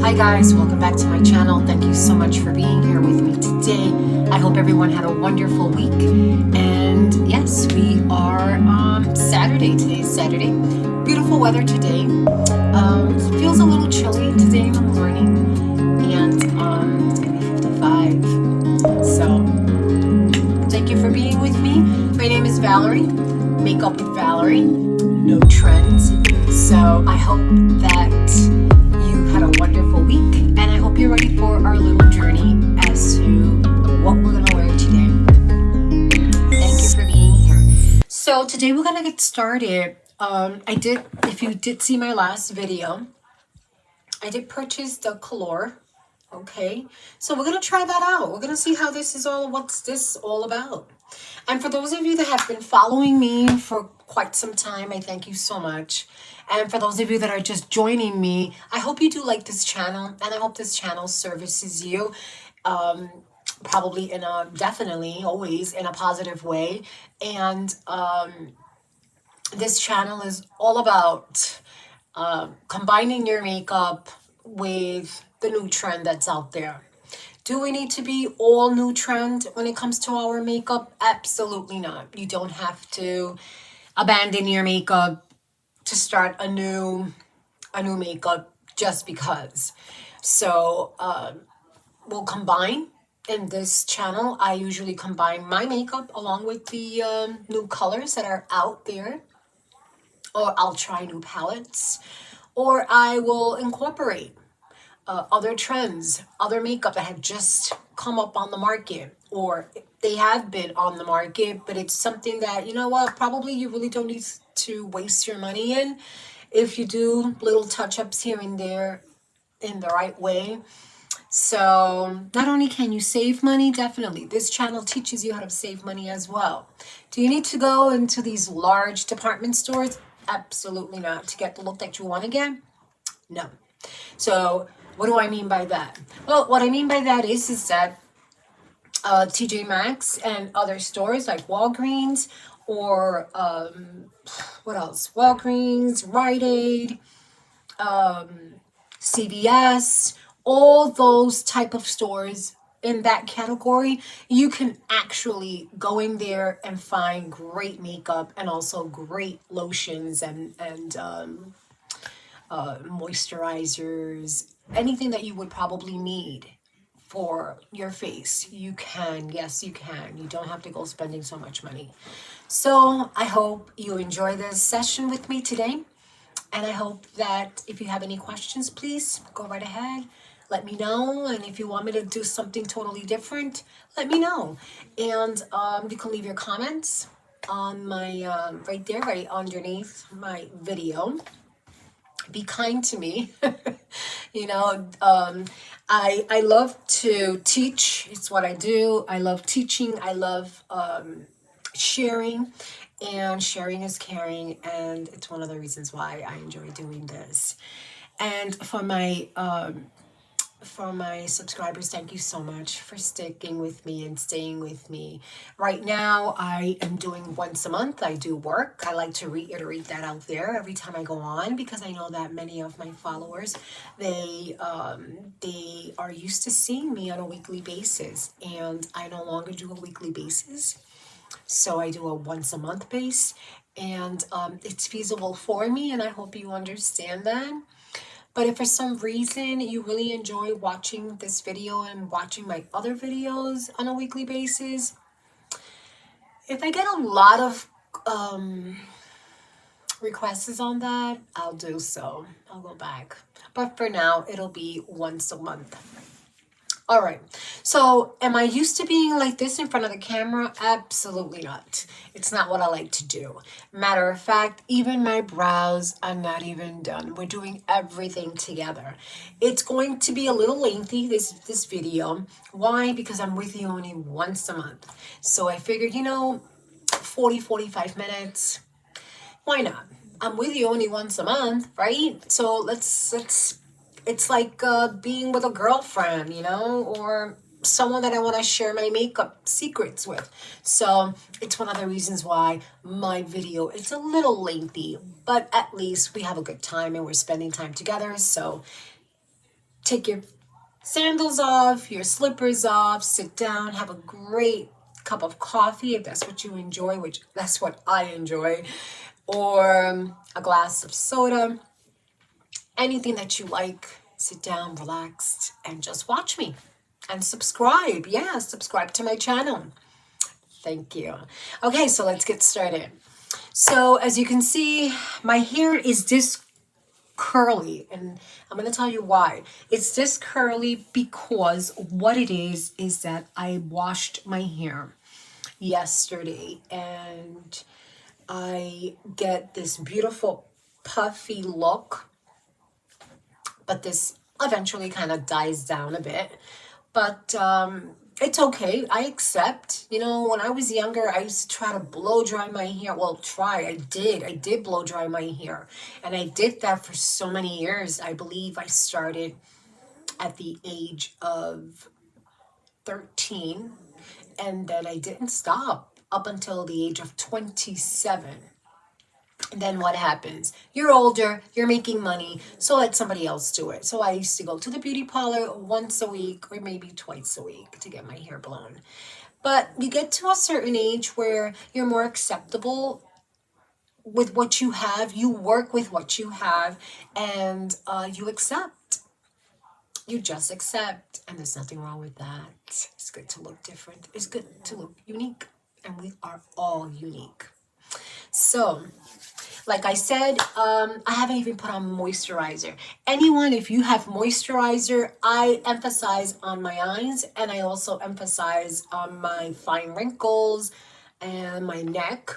Hi guys, welcome back to my channel. Thank you so much for being here with me today. I hope everyone had a wonderful week. And yes, we are Saturday. Today's Saturday. Beautiful weather today. It feels a little chilly today in the morning. And it's gonna be 55. So thank you for being with me. My name is Valerie. Makeup with Valerie. No trends. So I hope that you had a wonderful week, and I hope you're ready for our little journey as to what we're going to learn today. Thank you for being here. So today we're going to get started. If you did see my last video, I did purchase the color. Okay, so we're going to try that out. We're going to see how what's this all about. And for those of you that have been following me for quite some time, I thank you so much. And for those of you that are just joining me, I hope you do like this channel, and I hope this channel services you, definitely, always in a positive way. And this channel is all about combining your makeup with the new trend that's out there. Do we need to be all new trend when it comes to our makeup? Absolutely not. You don't have to abandon your makeup to start a new makeup just because. So we'll combine in this channel. I usually combine my makeup along with the new colors that are out there, or I'll try new palettes, or I will incorporate other trends, other makeup that have just come up on the market, or they have been on the market, but it's something that, you know what, probably you really don't need to waste your money in. If you do little touch-ups here and there in the right way. So not only can you save money, definitely, this channel teaches you how to save money as well. Do you need to go into these large department stores? Absolutely not. To get the look that you want to get? No. So what do I mean by that? Well, what I mean by that is that TJ Maxx and other stores like Walgreens, or what else? Walgreens, Rite Aid, CVS, all those type of stores in that category, you can actually go in there and find great makeup and also great lotions and moisturizers, anything that you would probably need for your face. You can, yes, you can. You don't have to go spending so much money. So I hope you enjoy this session with me today. And I hope that if you have any questions, please go right ahead. Let me know. And if you want me to do something totally different, let me know. And you can leave your comments on my, right there, right underneath my video. Be kind to me. You know, I love to teach. It's what I do. I love teaching. I love sharing, and sharing is caring, and it's one of the reasons why I enjoy doing this. And for my subscribers, thank you so much for sticking with me and staying with me. Right now, I am doing once a month. I do work. I like to reiterate that out there every time I go on, because I know that many of my followers, they are used to seeing me on a weekly basis, and I no longer do a weekly basis. So I do a once a month base, and it's feasible for me, and I hope you understand that. But if for some reason you really enjoy watching this video and watching my other videos on a weekly basis, if I get a lot of requests on that, I'll do so. I'll go back. But for now, it'll be once a month. All right, so am I used to being like this in front of the camera? Absolutely not. It's not what I like to do. Matter of fact, even my brows are not even done. We're doing everything together. It's going to be a little lengthy, this video. Why? Because I'm with you only once a month. So I figured, 45 minutes. Why not? I'm with you only once a month, right? So let's it's like being with a girlfriend, or someone that I want to share my makeup secrets with. So it's one of the reasons why my video is a little lengthy, but at least we have a good time and we're spending time together. So take your sandals off, your slippers off, sit down, have a great cup of coffee if that's what you enjoy, which that's what I enjoy, or a glass of soda, anything that you like. Sit down, relax, and just watch me and subscribe. Yeah, subscribe to my channel. Thank you. Okay, so let's get started. So as you can see, my hair is this curly, and I'm going to tell you why. It's this curly because what it is that I washed my hair yesterday and I get this beautiful puffy look, but this eventually kind of dies down a bit. But it's okay. I accept. You know, when I was younger, I used to try to blow dry my hair. Well, I did. I did blow dry my hair. And I did that for so many years. I believe I started at the age of 13. And then I didn't stop up until the age of 27. Then what happens? You're older, you're making money, so let somebody else do it. So I used to go to the beauty parlor once a week or maybe twice a week to get my hair blown. But you get to a certain age where you're more acceptable with what you have, you work with what you have, and you accept. You just accept, and there's nothing wrong with that. It's good to look different, it's good to look unique, and we are all unique. So, like I said, I haven't even put on moisturizer. Anyone, if you have moisturizer, I emphasize on my eyes, and I also emphasize on my fine wrinkles and my neck.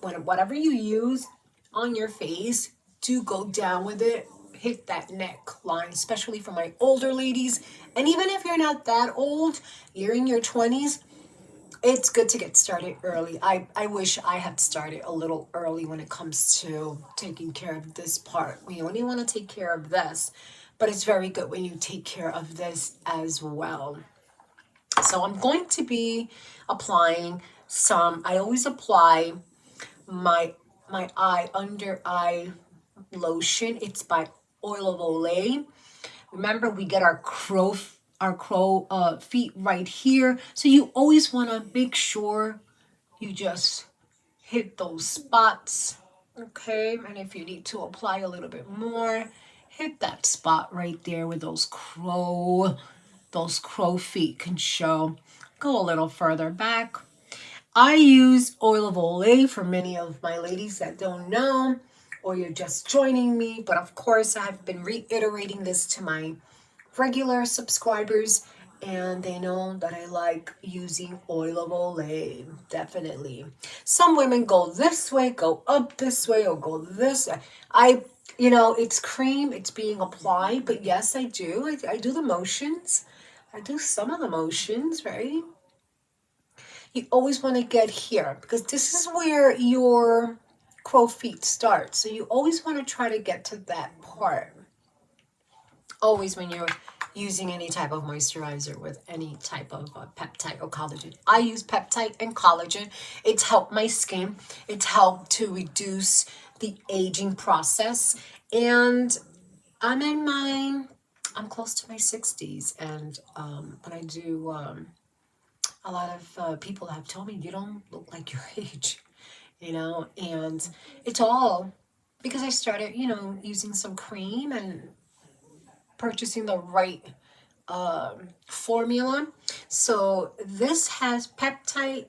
Whatever you use on your face, do go down with it. Hit that neckline, especially for my older ladies. And even if you're not that old, you're in your 20s, it's good to get started early. I wish I had started a little early when it comes to taking care of this part. We only want to take care of this, but it's very good when you take care of this as well. So I'm going to be applying some, I always apply my under eye lotion. It's by Oil of Olay. Remember, we get our crow feet right here. So you always want to make sure you just hit those spots, okay? And if you need to apply a little bit more, hit that spot right there where those crow feet can show. Go a little further back. I use Oil of Olay for many of my ladies that don't know, or you're just joining me. But of course, I have been reiterating this to my regular subscribers, and they know that I like using Oil of Olay, definitely. Some women go this way, go up this way, or go this way. It's cream, it's being applied, but yes, I do. I do the motions. I do some of the motions, right? You always want to get here because this is where your crow feet start. So you always want to try to get to that part. Always when you're using any type of moisturizer with any type of peptide or collagen. I use peptide and collagen. It's helped my skin. It's helped to reduce the aging process. And I'm close to my 60s. And when I do, a lot of people have told me, you don't look like your age, and it's all because I started, using some cream and purchasing the right formula. So this has peptide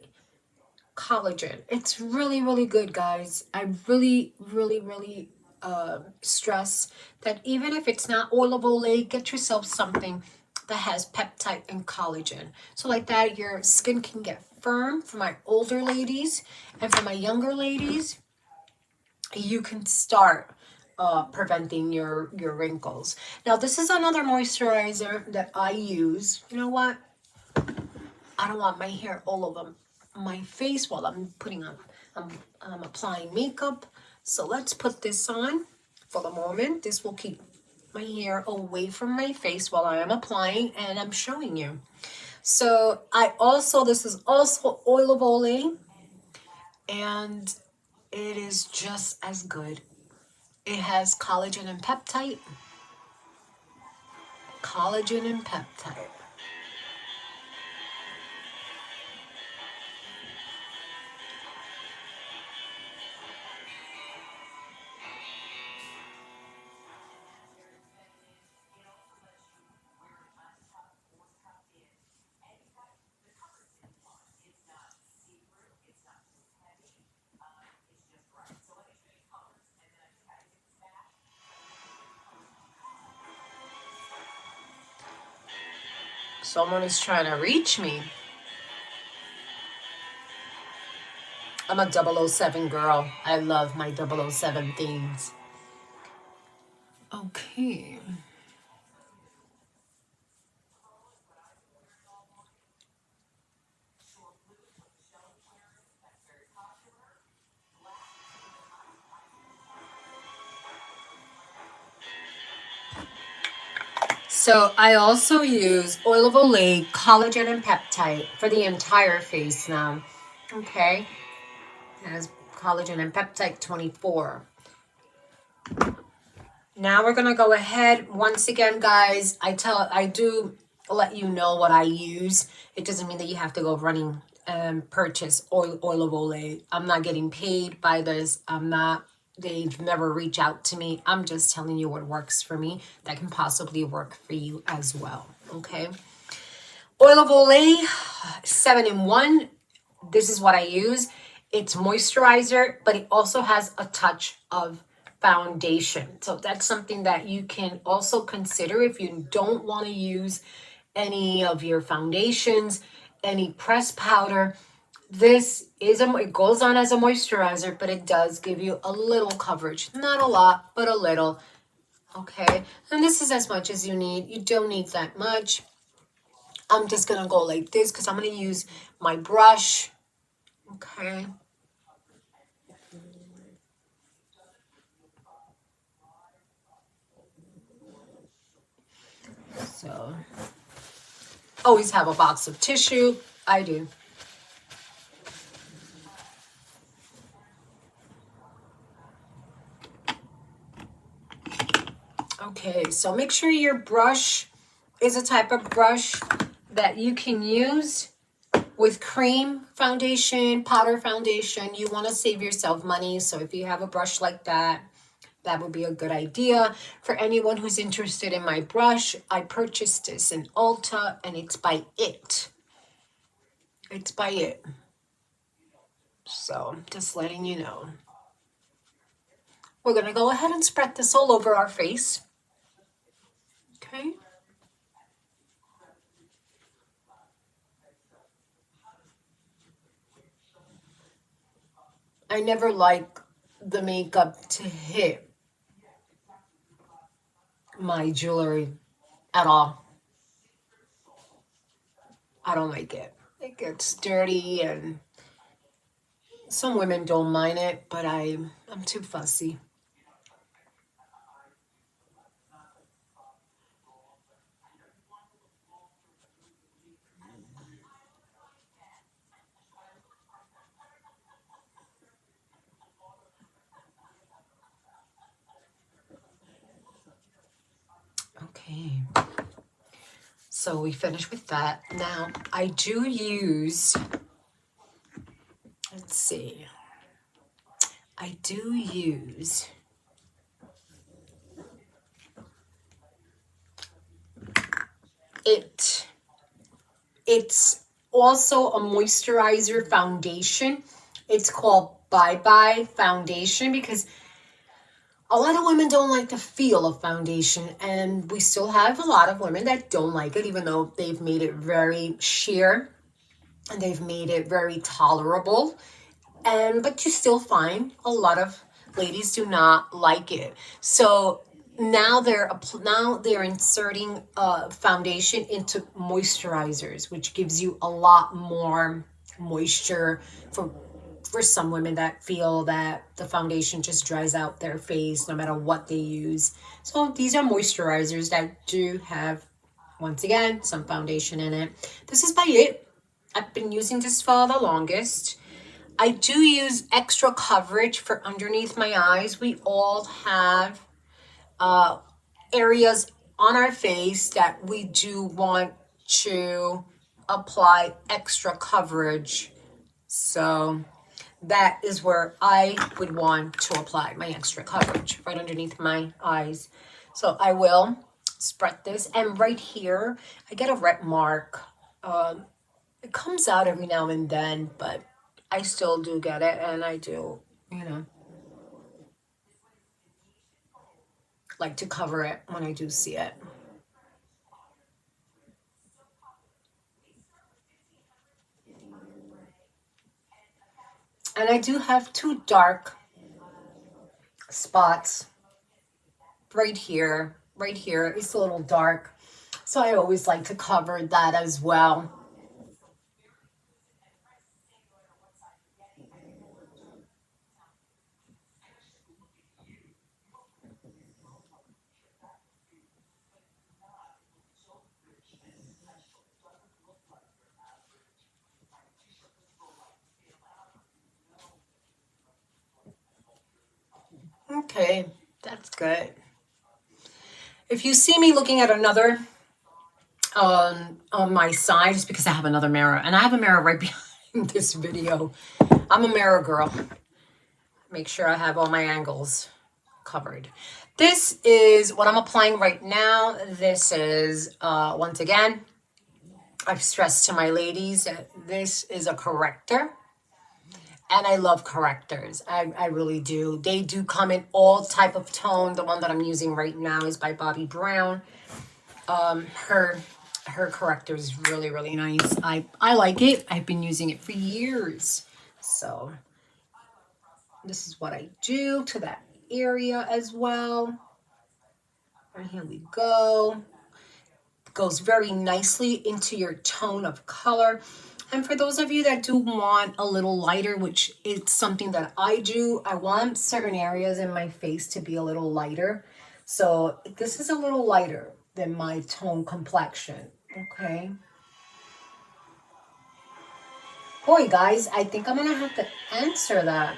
collagen. It's really, really good, guys. I really, really, really stress that even if it's not Oil of Olay, get yourself something that has peptide and collagen. So like that, your skin can get firm. For my older ladies and for my younger ladies, you can start preventing your wrinkles. Now, this is another moisturizer that I use. You know what? I don't want my hair all over my face while I'm applying makeup. So let's put this on for the moment. This will keep my hair away from my face while I am applying, and I'm showing you. So this is also Oil of Olay, and it is just as good. It has collagen and peptide. collagen and peptide. Someone is trying to reach me. I'm a 007 girl. I love my 007 themes. Okay. So I also use oil of Olay, collagen and peptide for the entire face now. Okay. It has collagen and peptide 24. Now we're gonna go ahead. Once again, guys, I do let you know what I use. It doesn't mean that you have to go running and purchase oil of Olay. I'm not getting paid by this. They've never reached out to me. I'm just telling you what works for me that can possibly work for you as well. Okay. Oil of Olay, 7-in-1. This is what I use. It's moisturizer, but it also has a touch of foundation. So that's something that you can also consider if you don't want to use any of your foundations, any pressed powder. This is it goes on as a moisturizer, but it does give you a little coverage. Not a lot, but a little. Okay. And this is as much as you need. You don't need that much. I'm just going to go like this because I'm going to use my brush. Okay. So, always have a box of tissue. I do. Okay, so make sure your brush is a type of brush that you can use with cream foundation, powder foundation. You want to save yourself money. So if you have a brush like that, that would be a good idea. For anyone who's interested in my brush, I purchased this in Ulta and it's by It. It's by It. So just letting you know. We're going to go ahead and spread this all over our face. Okay. I never like the makeup to hit my jewelry at all. I don't like it. It gets dirty and some women don't mind it, but I'm too fussy. Okay. So we finished with that. Now I do use, let's see. I do use it. It's also a moisturizer foundation. It's called Bye Bye Foundation because a lot of women don't like the feel of foundation, and we still have a lot of women that don't like it, even though they've made it very sheer and they've made it very tolerable. But you still find a lot of ladies do not like it. So now they're inserting foundation into moisturizers, which gives you a lot more moisture for some women that feel that the foundation just dries out their face no matter what they use. So these are moisturizers that do have, once again, some foundation in it. This is by It. I've been using this for the longest. I do use extra coverage for underneath my eyes. We all have areas on our face that we do want to apply extra coverage. So that is where I would want to apply my extra coverage, right underneath my eyes. So I will spread this, and right here I get a red mark. It comes out every now and then, but I still do get it, and I do, you know, like to cover it when I do see it. And I do have two dark spots right here. Right here, it's a little dark, so I always like to cover that as well. Okay, that's good. If you see me looking at another on my side, it's because I have another mirror, and I have a mirror right behind this video. I'm a mirror girl. Make sure I have all my angles covered. This is what I'm applying right now. This is once again, I've stressed to my ladies that this is a corrector. And I love correctors. I really do. They do come in all type of tone. The one that I'm using right now is by Bobbi Brown. Her corrector is really, really nice. I like it. I've been using it for years. So this is what I do to that area as well. And here we go. Goes very nicely into your tone of color. And for those of you that do want a little lighter, which is something that I do, I want certain areas in my face to be a little lighter. So this is a little lighter than my tone complexion, okay? Boy, guys, I think I'm gonna have to answer that.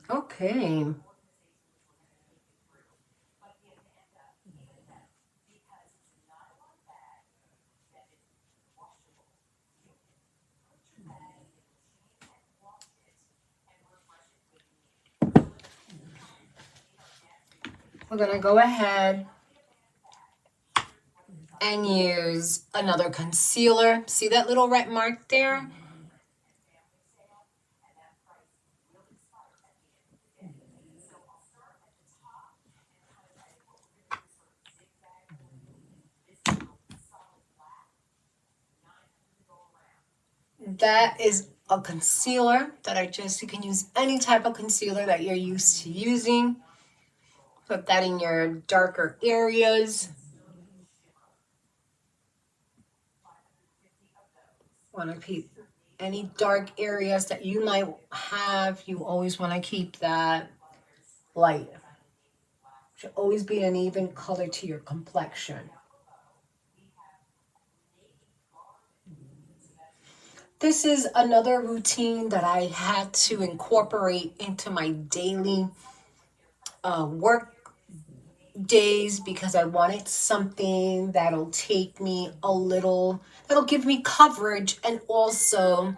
Okay. We're gonna go ahead and use another concealer. See that little red mark there? That is a concealer that you can use any type of concealer that you're used to using. Put that in your darker areas. Want to keep any dark areas that you might have, you always want to keep that light. Should always be an even color to your complexion. This is another routine that I had to incorporate into my daily work days because I wanted something that'll take me a little, that'll give me coverage and also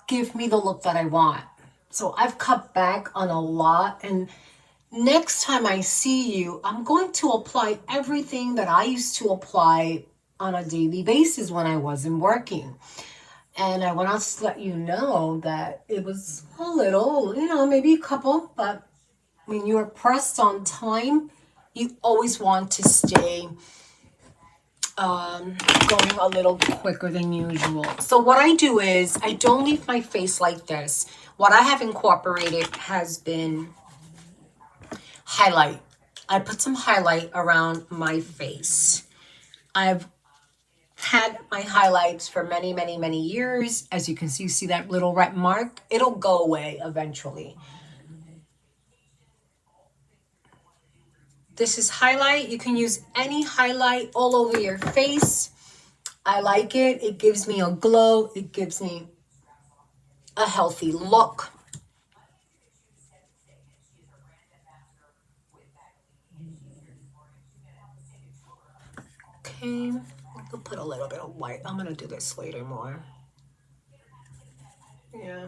give me the look that I want. So I've cut back on a lot, and next time I see you, I'm going to apply everything that I used to apply on a daily basis when I wasn't working. And I want to let you know that it was a little, maybe a couple, but when you're pressed on time, you always want to stay going a little quicker than usual. So what I do is I don't leave my face like this. What I have incorporated has been highlight. I put some highlight around my face. I've had my highlights for many, many, many years. As you can see that little red mark? It'll go away eventually. This is highlight. You can use any highlight all over your face. I like it. It gives me a glow. It gives me a healthy look. Okay, I could put a little bit of white. I'm gonna do this later more. Yeah.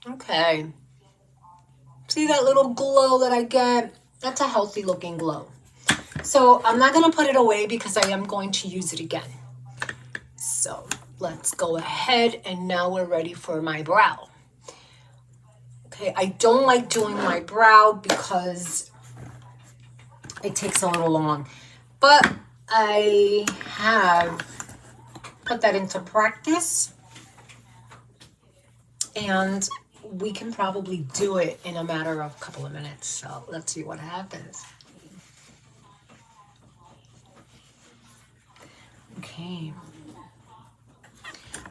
Okay. See that little glow that I get? That's a healthy looking glow. So I'm not gonna put it away because I am going to use it again. So let's go ahead, and now we're ready for my brow. Okay, I don't like doing my brow because it takes a little long, but I have put that into practice, and we can probably do it in a matter of a couple of minutes. So let's see what happens. Okay.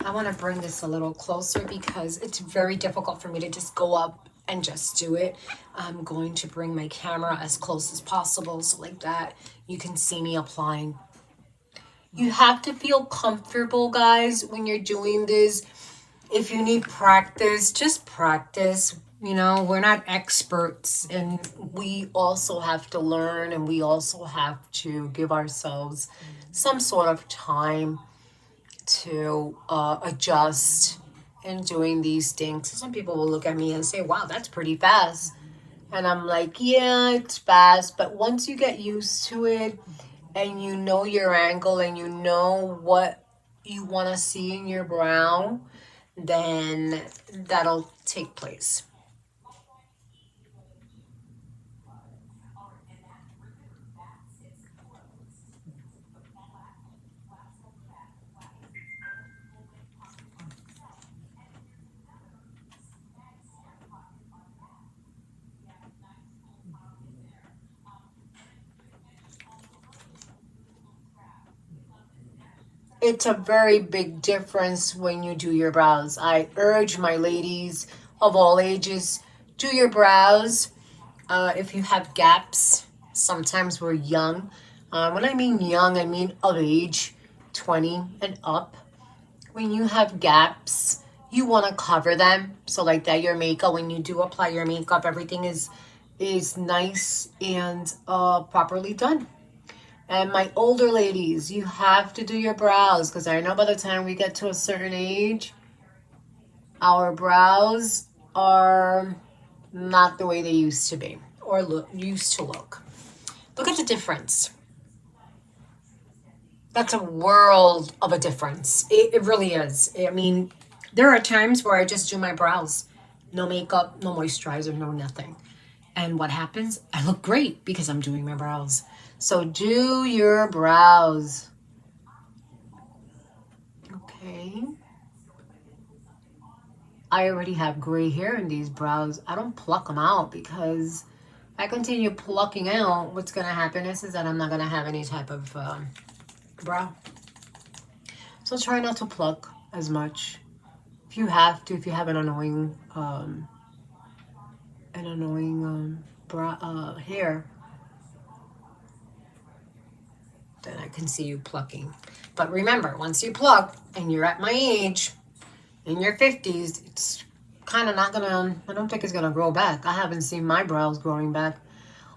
I want to bring this a little closer because it's very difficult for me to just go up and just do it. I'm going to bring my camera as close as possible so like that you can see me applying. You have to feel comfortable, guys, when you're doing this. If you need practice, just practice. You know, we're not experts, and we also have to learn, and we also have to give ourselves some sort of time to adjust in doing these things. Some people will look at me and say, wow, that's pretty fast. And I'm like, yeah, it's fast. But once you get used to it and you know your angle and you know what you want to see in your brow, then that'll take place. It's a very big difference when you do your brows. I urge my ladies of all ages, do your brows. If you have gaps, sometimes we're young. When I mean young, I mean of age, 20 and up. When you have gaps, you want to cover them. So like that, your makeup, when you do apply your makeup, everything is nice and properly done. And my older ladies, you have to do your brows because I know by the time we get to a certain age, our brows are not the way they used to be or used to look. Look at the difference. That's a world of a difference. It really is. I mean, there are times where I just do my brows. No makeup, no moisturizer, no nothing. And what happens? I look great because I'm doing my brows. So do your brows. Okay. I already have gray hair in these brows. I don't pluck them out because if I continue plucking out, what's going to happen is that I'm not going to have any type of brow. So try not to pluck as much. If you have to, if you have an annoying brow hair, then I can see you plucking. But remember, once you pluck and you're at my age, in your 50s, it's kind of not gonna, I don't think it's gonna grow back. I haven't seen my brows growing back.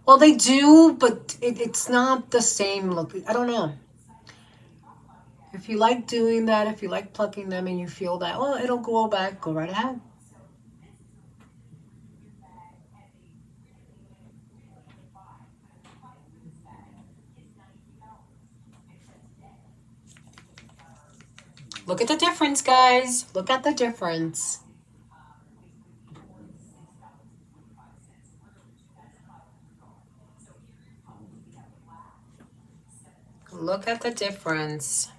Well, they do, but it's not the same look. I don't know. If you like doing that, if you like plucking them and you feel that, oh, it'll grow back, go right ahead. Look at the difference, guys. Look at the difference. Look at the difference.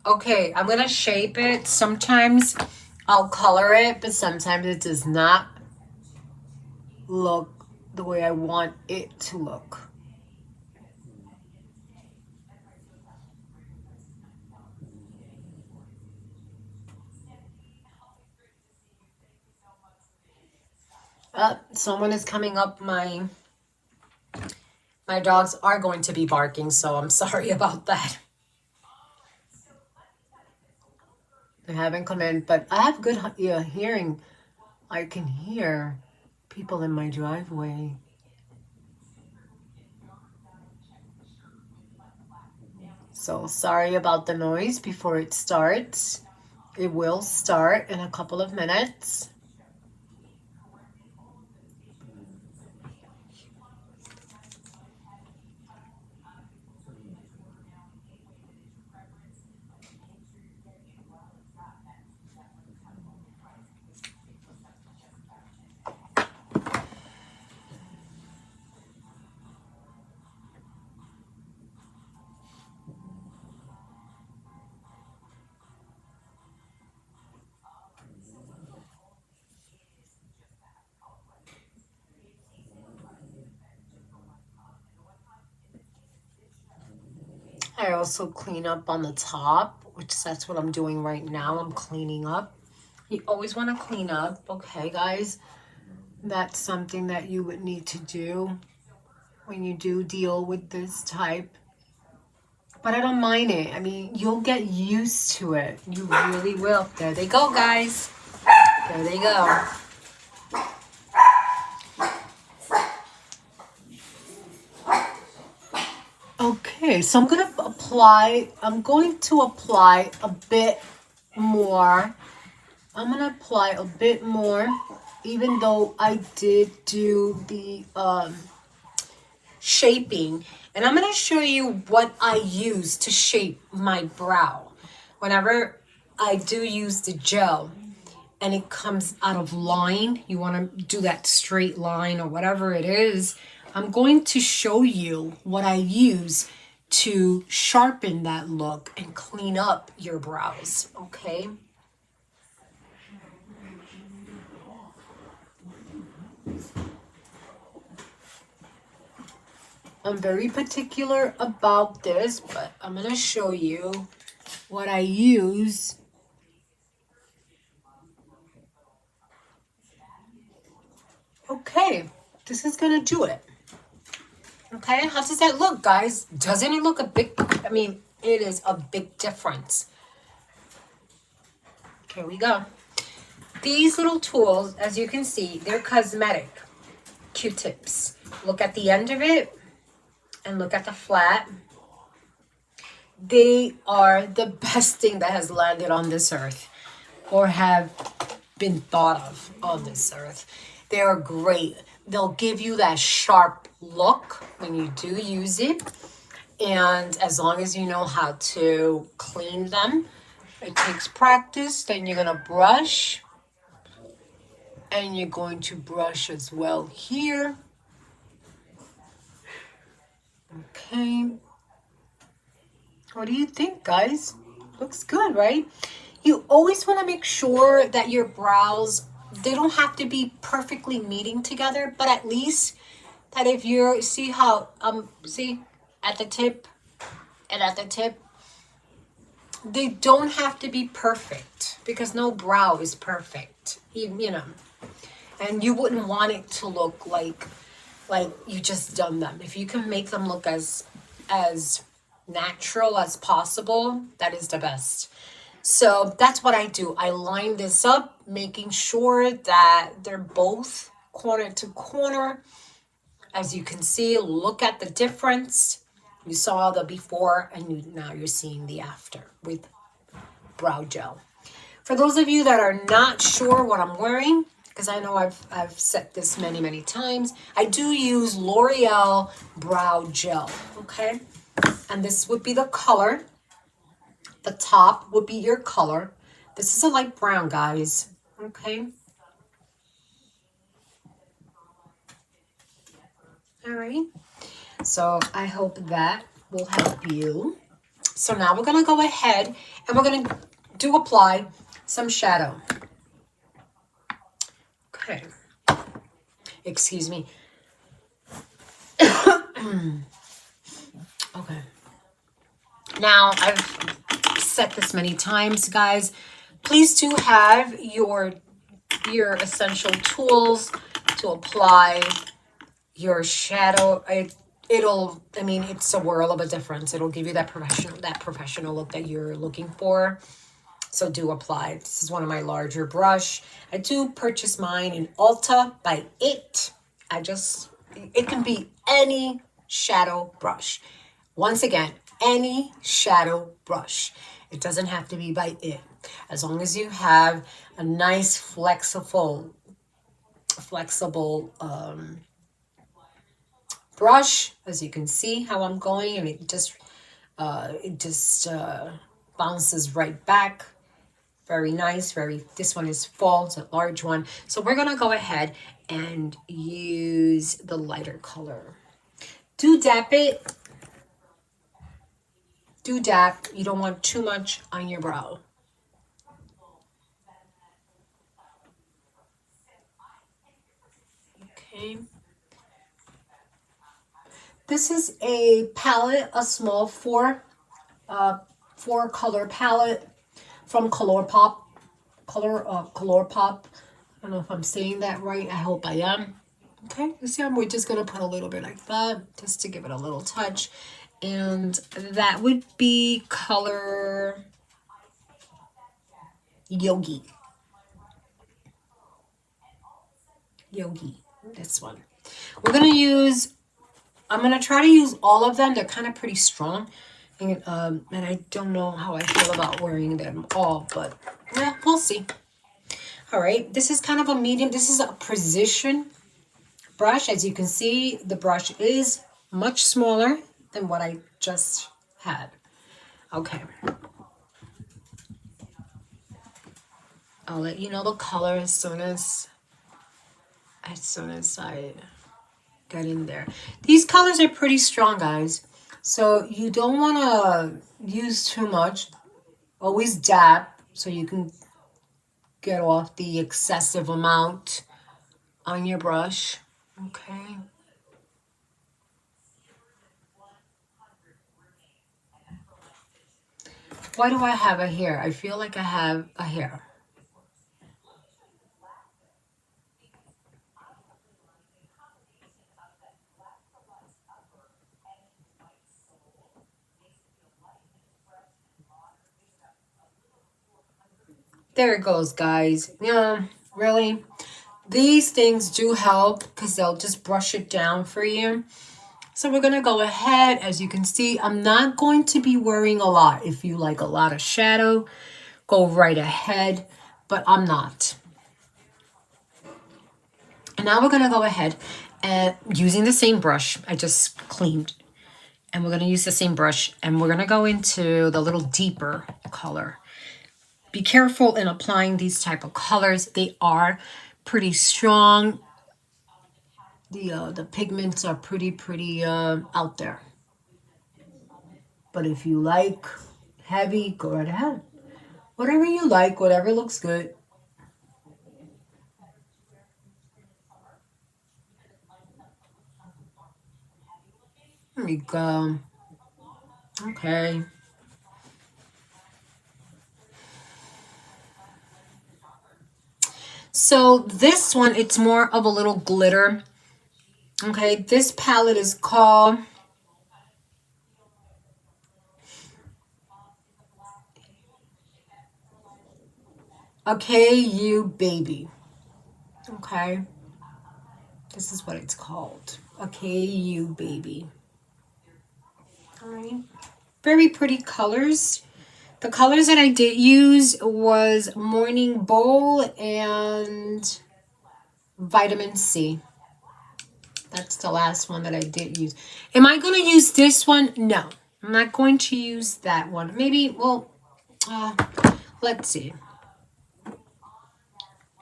Okay, I'm gonna shape it. Sometimes I'll color it, but sometimes it does not look the way I want it to look. Someone is coming up. My dogs are going to be barking, so I'm sorry about that. They haven't come in, but I have good hearing. I can hear people in my driveway. So sorry about the noise before it starts. It will start in a couple of minutes. I also clean up on the top, which that's what I'm doing right now. I'm cleaning up. You always want to clean up, okay, guys? That's something that you would need to do when you do deal with this type. But I don't mind it. I mean, you'll get used to it. You really will. There they go, guys. There they go. Okay, so I'm going to apply a bit more. I'm going to apply a bit more, even though I did do the shaping. And I'm going to show you what I use to shape my brow. Whenever I do use the gel and it comes out of line, you want to do that straight line or whatever it is, I'm going to show you what I use to sharpen that look and clean up your brows, okay? I'm very particular about this, but I'm going to show you what I use. Okay, this is going to do it. Okay, how does that look, guys? Doesn't it look a big, I mean, it is a big difference. Here we go. These little tools, as you can see, they're cosmetic Q-tips. Look at the end of it and look at the flat. They are the best thing that has landed on this earth or have been thought of on this earth. They are great. They'll give you that sharp look when you do use it. And as long as you know how to clean them, it takes practice. Then you're going to brush. And you're going to brush as well here. Okay. What do you think, guys? Looks good, right? You always want to make sure that your brows, they don't have to be perfectly meeting together, but at least that if you're, see how, see at the tip and at the tip, they don't have to be perfect because no brow is perfect, you know. And you wouldn't want it to look like you just done them. If you can make them look as natural as possible, that is the best. So that's what I do. I line this up, making sure that they're both corner to corner. As you can see, look at the difference. You saw the before and now you're seeing the after with brow gel. For those of you that are not sure what I'm wearing, because I know I've said this many times, I do use L'Oreal brow gel, okay? And this would be the color. The top would be your color. This is a light brown, guys, okay? All right. So I hope that will help you. So now we're going to go ahead and we're going to apply some shadow. Okay. Excuse me. Okay. Now, I've said this many times, guys. Please do have your essential tools to apply your shadow. I mean, it's a world of a difference. It'll give you that professional look that you're looking for. So do apply. This is one of my larger brush. I do purchase mine in Ulta by It. It can be any shadow brush. Once again, any shadow brush. It doesn't have to be by It. As long as you have a nice flexible brush, as you can see how I'm going, and it just bounces right back. Very nice. This one is full. It's a large one. So we're gonna go ahead and use the lighter color. Do dap it. Do dap. You don't want too much on your brow. Okay. This is a palette, a small four color palette from ColourPop. ColourPop. I don't know if I'm saying that right. I hope I am. Okay, you see, we're just gonna put a little bit like that, just to give it a little touch. And that would be color Yogi. This one. I'm gonna try to use all of them. They're kind of pretty strong. And I don't know how I feel about wearing them all, but yeah, we'll see. All right, this is kind of a medium. This is a precision brush. As you can see, the brush is much smaller than what I just had. Okay. I'll let you know the color as soon as I get in there. These colors are pretty strong, guys. So you don't want to use too much. Always dab so you can get off the excessive amount on your brush. Okay. Why do I have a hair? I feel like I have a hair. There it goes, guys. Yeah, really. These things do help because they'll just brush it down for you. So we're going to go ahead. As you can see, I'm not going to be worrying a lot. If you like a lot of shadow, go right ahead. But I'm not. And now we're going to go ahead and using the same brush I just cleaned. And we're going to use the same brush. And we're going to go into the little deeper color. Be careful in applying these type of colors. They are pretty strong. The pigments are pretty out there. But if you like heavy, go right ahead. Whatever you like, whatever looks good. There we go. Okay. So this one, it's more of a little glitter. Okay, this palette is called Okay You Baby. Okay. This is what it's called. Okay You Baby. All right. Very pretty colors. The colors that I did use was Morning Bowl and Vitamin C. That's the last one that I did use. Am I going to use this one? No. I'm not going to use that one. Maybe, well, let's see.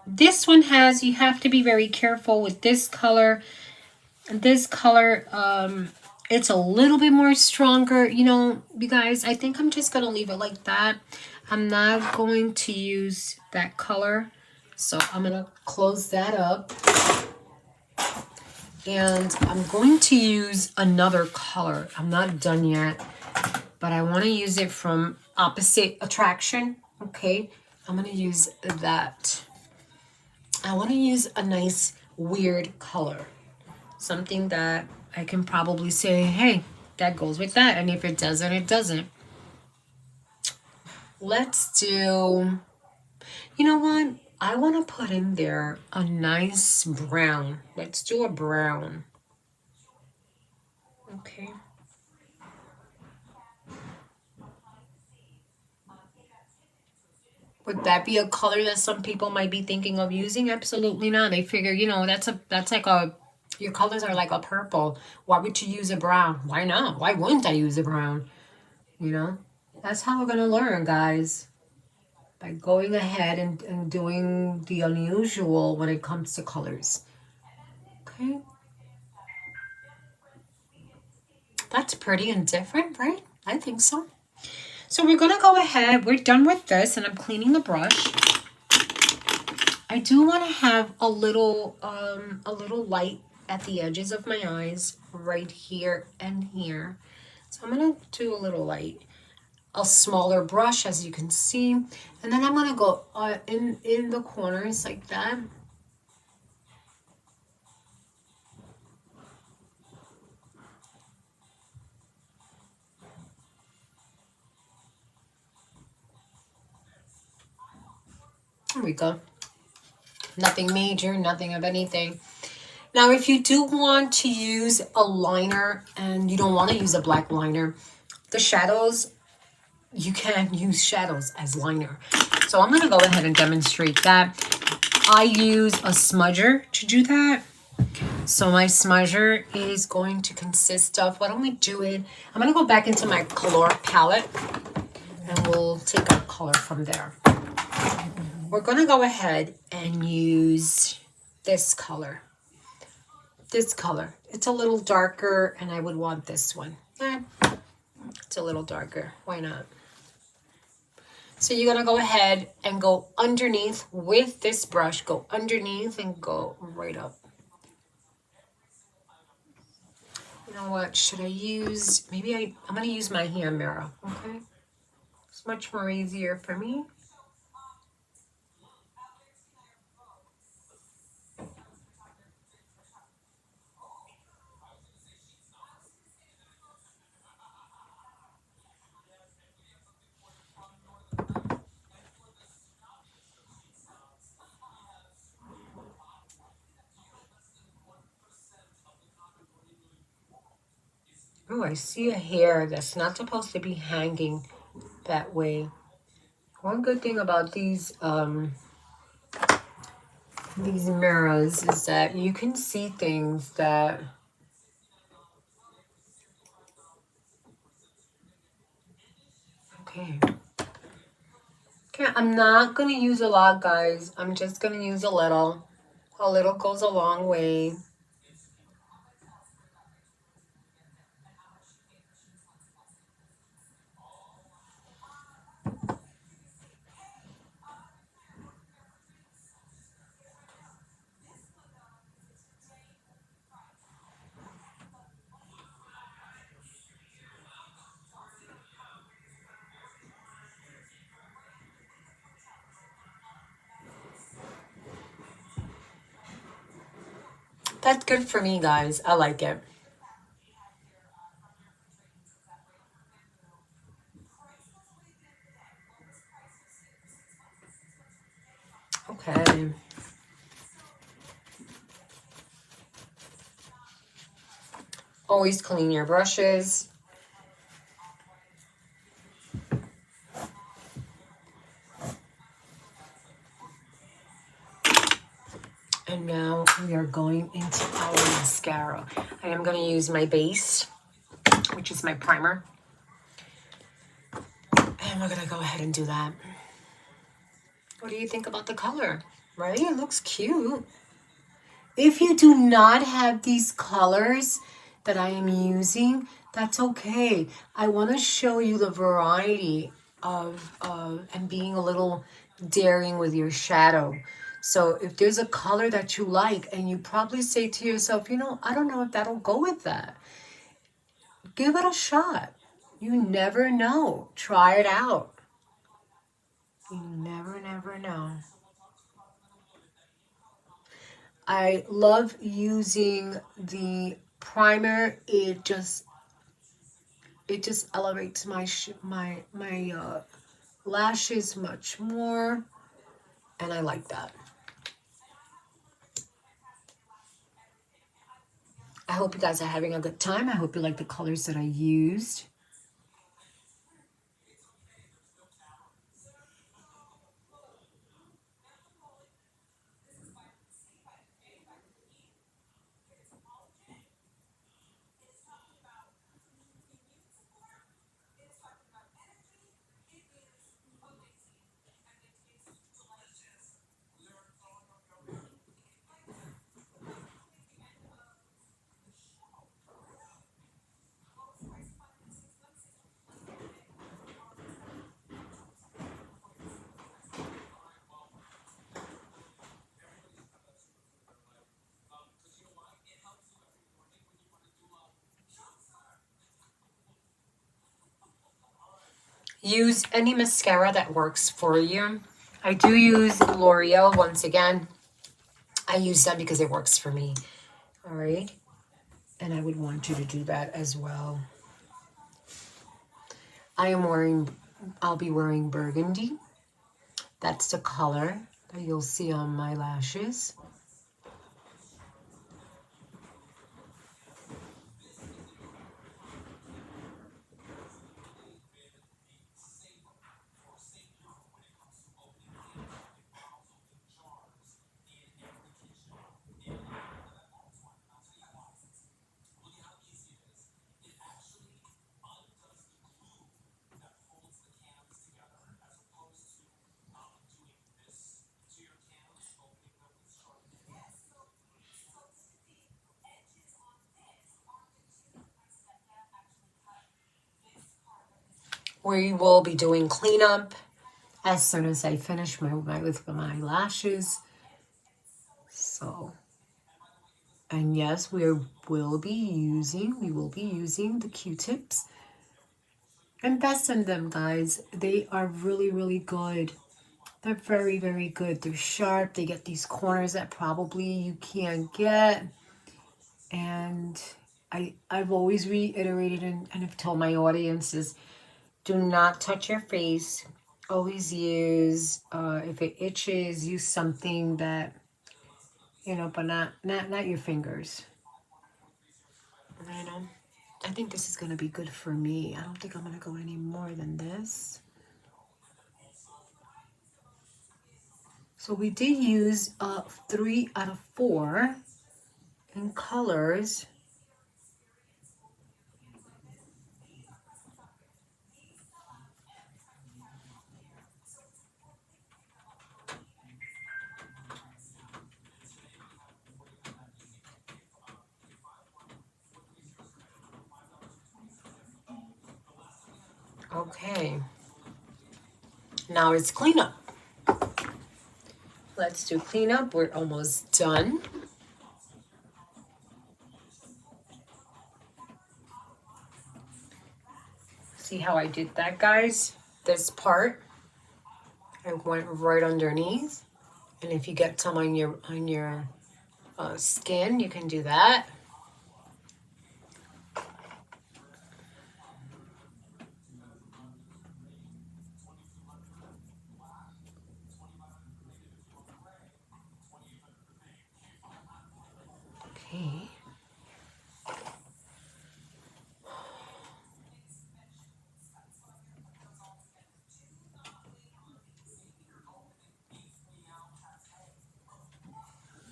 This one has, you have to be very careful with this color. This color It's a little bit more stronger. You know, you guys, I think I'm just going to leave it like that. I'm not going to use that color. So I'm going to close that up. And I'm going to use another color. I'm not done yet, but I want to use it from Opposite Attraction. Okay, I'm going to use that. I want to use a nice weird color. Something that I can probably say, hey, that goes with that. And if it doesn't, it doesn't. Let's do, you know what? I want to put in there a nice brown. Let's do a brown. Okay. Would that be a color that some people might be thinking of using? Absolutely not. They figure, you know, that's like a, your colors are like a purple. Why would you use a brown? Why not? Why wouldn't I use a brown? You know? That's how we're gonna learn, guys. By going ahead and doing the unusual when it comes to colors. Okay? That's pretty and different, right? I think so. So we're gonna go ahead, we're done with this, and I'm cleaning the brush. I do want to have a little light at the edges of my eyes, right here and here. So I'm gonna do a little light, a smaller brush, as you can see, and then I'm gonna go in the corners like that. There we go. Nothing major, nothing of anything. Now, if you do want to use a liner and you don't want to use a black liner, the shadows, you can use shadows as liner. So I'm going to go ahead and demonstrate that. I use a smudger to do that. So my smudger is going to consist of, why don't we do it, I'm going to go back into my color palette and we'll take our color from there. We're going to go ahead and use this color. This color. It's a little darker and I would want this one. It's a little darker. Why not? So you're going to go ahead and go underneath with this brush. Go underneath and go right up. You know what? Should I use... Maybe I'm going to use my hand mirror. Okay? It's much more easier for me. Oh, I see a hair that's not supposed to be hanging that way. One good thing about these mirrors is that you can see things that... Okay. Okay, I'm not going to use a lot, guys. I'm just going to use a little. A little goes a long way. That's good for me, guys. I like it. Okay. Always clean your brushes. And now we are going into our mascara. I am going to use my base, which is my primer. And we're going to go ahead and do that. What do you think about the color? Right? It looks cute. If you do not have these colors, that I am using, that's okay. I want to show you the variety of and being a little daring with your shadow. So if there's a color that you like and you probably say to yourself, you know, I don't know if that'll go with that, give it a shot. You never know. Try it out. You never know. I love using the primer. It just elevates my lashes much more, and I like that. I hope you guys are having a good time. I hope you like the colors that I used. Use any mascara that works for you. I do use L'Oreal once again. I use them because it works for me. All right. And I would want you to do that as well. I'll be wearing burgundy. That's the color that you'll see on my lashes. We will be doing cleanup as soon as I finish with my lashes. So, and yes, we will be using the Q-tips. Invest in them, guys. They are really, really good. They're very, very good. They're sharp. They get these corners that probably you can't get. And I've always reiterated and have told my audiences, do not touch your face. Always use, if it itches, use something that, but not your fingers. I think this is going to be good for me. I don't think I'm going to go any more than this. So we did use 3 out of 4 in colors. Okay. Now it's cleanup. Let's do cleanup. We're almost done. See how I did that, guys? This part, I went right underneath. And if you get some on your skin, you can do that. Okay.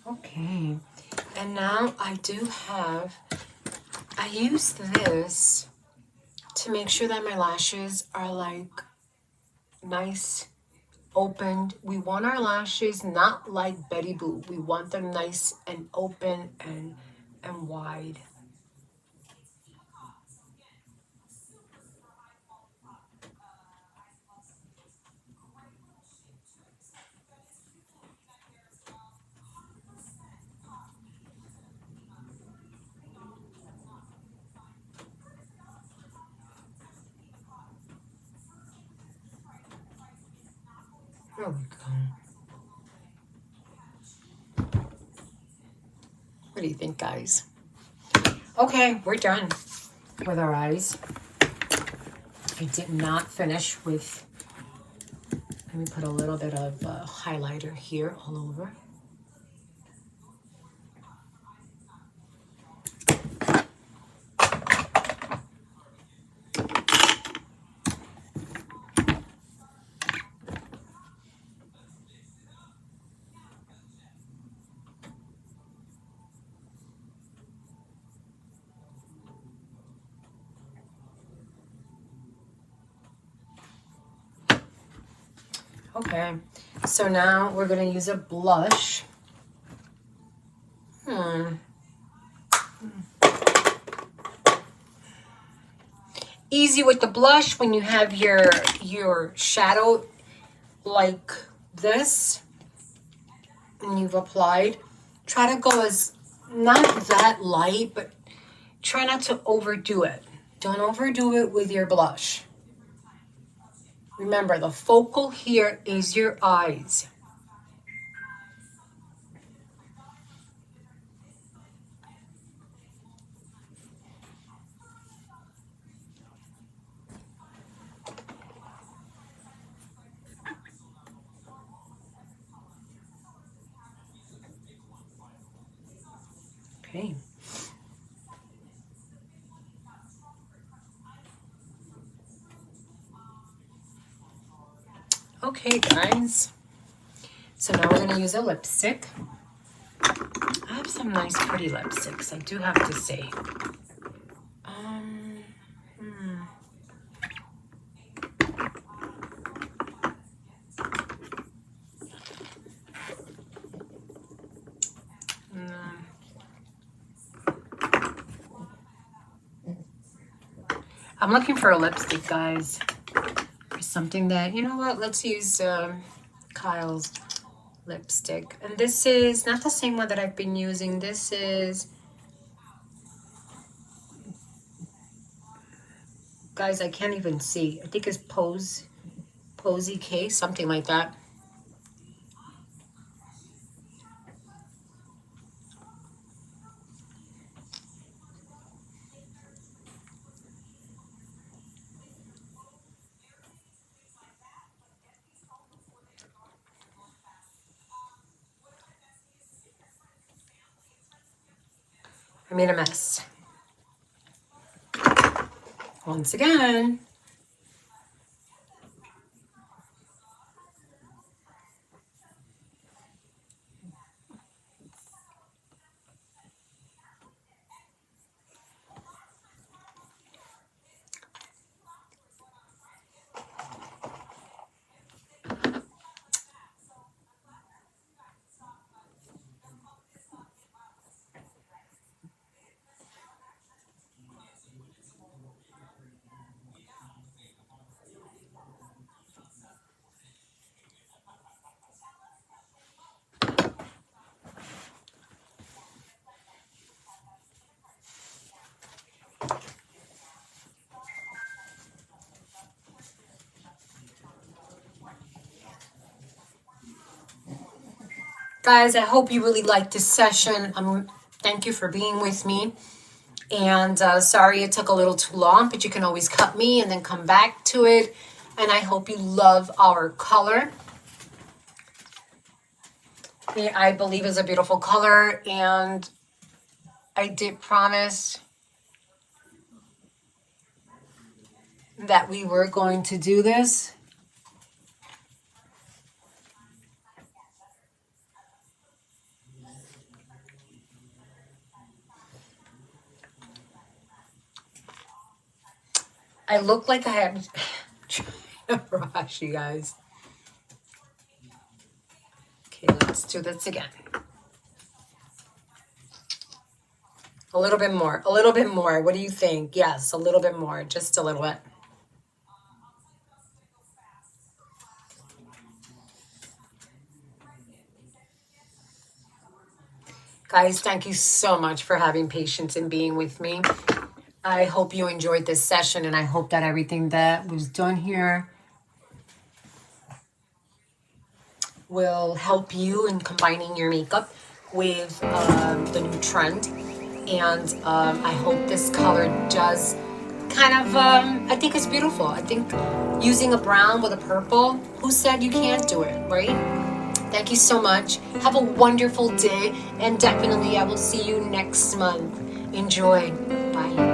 Okay. And now I use this to make sure that my lashes are like nice, opened. We want our lashes not like Betty Boop. We want them nice and open and wide. There we go. What do you think, guys? Okay, we're done with our eyes. I did not finish with, let me put a little bit of highlighter here all over. Okay, so now we're going to use a blush. Easy with the blush when you have your shadow like this and you've applied. Try to go as not that light, but try not to overdo it. Don't overdo it with your blush. Remember, the focal here is your eyes. Okay. Okay, guys. So now we're going to use a lipstick. I have some nice pretty lipsticks, I do have to say. I'm looking for a lipstick, guys. For something that, you know what, let's use Kyle's lipstick. And this is not the same one that I've been using. This is, guys, I can't even see. I think it's Posy K, something like that. I made a mess. Once again. Guys, I hope you really liked this session. Thank you for being with me. And sorry it took a little too long, but you can always cut me and then come back to it. And I hope you love our color. I believe it's a beautiful color. And I did promise that we were going to do this. I look like I have a rush, you guys. Okay, let's do this again. A little bit more, a little bit more. What do you think? Yes, a little bit more, just a little bit. Guys, thank you so much for having patience and being with me. I hope you enjoyed this session, and I hope that everything that was done here will help you in combining your makeup with the new trend. And I hope this color does kind of, I think it's beautiful. I think using a brown with a purple, who said you can't do it, right? Thank you so much. Have a wonderful day, and definitely I will see you next month. Enjoy. Bye.